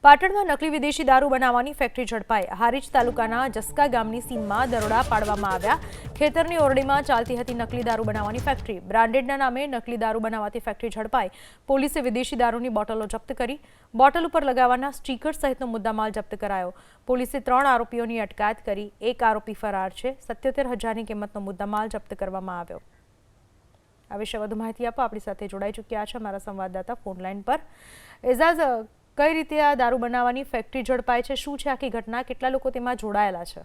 પાટણમાં નકલી વિદેશી દારૂ બનાવવાની ફેક્ટરી ઝડપાઈ। હારીજ તાલુકાના જસકા ગામની સીમમાં દરોડા પાડવામાં આવ્યા। ખેતરની ઓરડીમાં ચાલતી હતી નકલી દારૂ બનાવવાની ફેક્ટરી। બ્રાન્ડેડના નામે નકલી દારૂ બનાવતી ફેક્ટરી ઝડપાઈ। પોલીસે વિદેશી દારૂની બોટલો જપ્ત કરી। બોટલ ઉપર લગાવવાના સ્ટીકર સહિતનો મુદ્દામાલ જપ્ત કરાયો। પોલીસે 3 આરોપીઓની અટકાયત કરી। એક આરોપી ફરાર છે। 77,000ની કિંમતનો મુદ્દામાલ જપ્ત કરવામાં આવ્યો। આ વિશે વધુ માહિતી આપવા આપણી સાથે જોડાઈ ચૂક્યા છે અમારા સંવાદદાતા ફોન લાઈન પર। એઝાઝ, કઈ રીતે આ દારૂ બનાવવાની ફેક્ટરી ઝડપાઈ છે? શું છે આખી ઘટના? કેટલા લોકો તેમાં જોડાયેલા છે?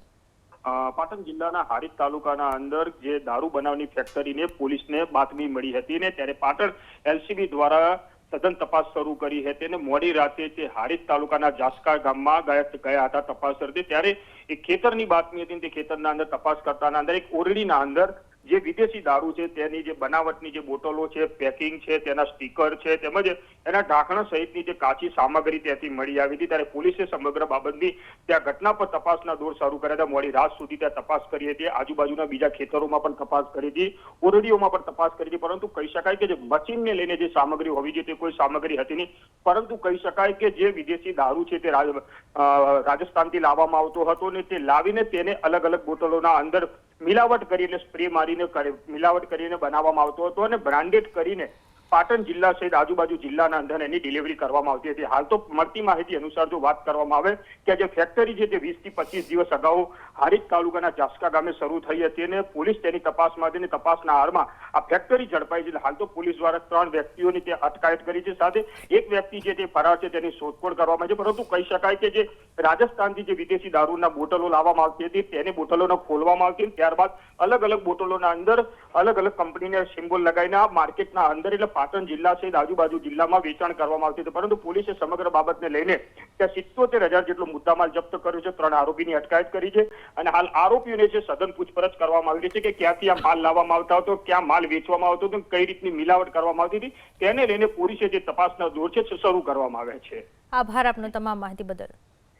પાટણ જિલ્લાના હારીજ તાલુકાના અંદર જે દારૂ બનાવવાની ફેક્ટરીને પોલીસને બાતમી મળી હતી ને ત્યારે પાટણ એલસીબી દ્વારા સઘન તપાસ શરૂ કરી હતી અને મોડી રાતે તે હારીજ તાલુકાના જાસકા ગામમાં ગયા હતા તપાસ કરતી। ત્યારે એક ખેતરની બાતમી હતી। તે ખેતરના અંદર તપાસ કરતાના અંદર એક ઓરડીના અંદર જે વિદેશી દારૂ છે તેની જે બનાવટની જે બોટલો છે, પેકિંગ છે, તેના સ્ટીકર છે તેમજ એના ઢાંકણા સહિતની જે કાચી સામગ્રી ત્યાંથી મળી આવી હતી। ત્યારે પોલીસે સમગ્ર બાબતની ત્યાં ઘટના પર તપાસના દોર શરૂ કર્યા હતા। મોડી રાત સુધી ત્યાં તપાસ કરી હતી। આજુબાજુના બીજા ખેતરોમાં પણ તપાસ કરી હતી, ઓરડીઓમાં પણ તપાસ કરી હતી। પરંતુ કહી શકાય કે જે મશીનને લઈને જે સામગ્રી હોવી જોઈએ તે કોઈ સામગ્રી હતી નહીં। પરંતુ કહી શકાય કે જે વિદેશી દારૂ છે તે રાજસ્થાનથી લાવવામાં આવતો હતો ને તે લાવીને તેને અલગ અલગ બોટલોના અંદર મિલાવટ કરીને સ્પ્રે મારીને મિલાવટ કરીને બનાવવામાં આવતો હતો અને બ્રાન્ડેડ કરીને પાટણ જિલ્લા સહિત આજુબાજુ જિલ્લાના અંદર એની ડિલિવરી કરવામાં આવતી હતી। હાલ તો મળતી માહિતી અનુસાર જો વાત કરવામાં આવે કે જે ફેક્ટરી છે તે 20 થી 25 દિવસ અગાઉ હારીજ તાલુકાના જાસકા ગામે શરૂ થઈ હતી અને પોલીસ તેની તપાસમાં હતી। તપાસના આડમાં આ ફેક્ટરી ઝડપાઈ છે। હાલ તો પોલીસ દ્વારા 3 વ્યક્તિઓની તે અટકાયત કરી છે। સાથે એક વ્યક્તિ છે તે ફરાર છે, તેની શોધખોળ કરવામાં છે। પરંતુ કહી શકાય કે જે રાજસ્થાનથી જે વિદેશી દારૂના બોટલો લાવવામાં આવતી હતી તેને બોટલોને ખોલવામાં આવતી, ત્યારબાદ અલગ અલગ બોટલોના અંદર અલગ અલગ કંપનીને સિમ્બોલ લગાવીને આ માર્કેટના અંદર એટલે પાટણ જિલ્લા સહિત આજુબાજુ જિલ્લામાં વેચાણ કરવામાં આવતી હતી। પરંતુ પોલીસે સમગ્ર બાબતને લઈને ત્યાં 77,000 જેટલો મુદ્દામાલ જપ્ત કર્યો છે। 3 આરોપીની અટકાયત કરી છે અને હાલ આરોપીઓને જે સઘન પૂછપરછ કરવામાં આવી છે કે ક્યાંથી આ માલ લાવવામાં આવતો હતો, ક્યાં માલ વેચવામાં આવતો હતો, કઈ રીતની મિલાવટ કરવામાં આવતી હતી, તેને લઈને પોલીસે જે તપાસના દોર છે શરૂ કરવામાં આવ્યા છે। આભાર આપનો તમામ માહિતી બદલ।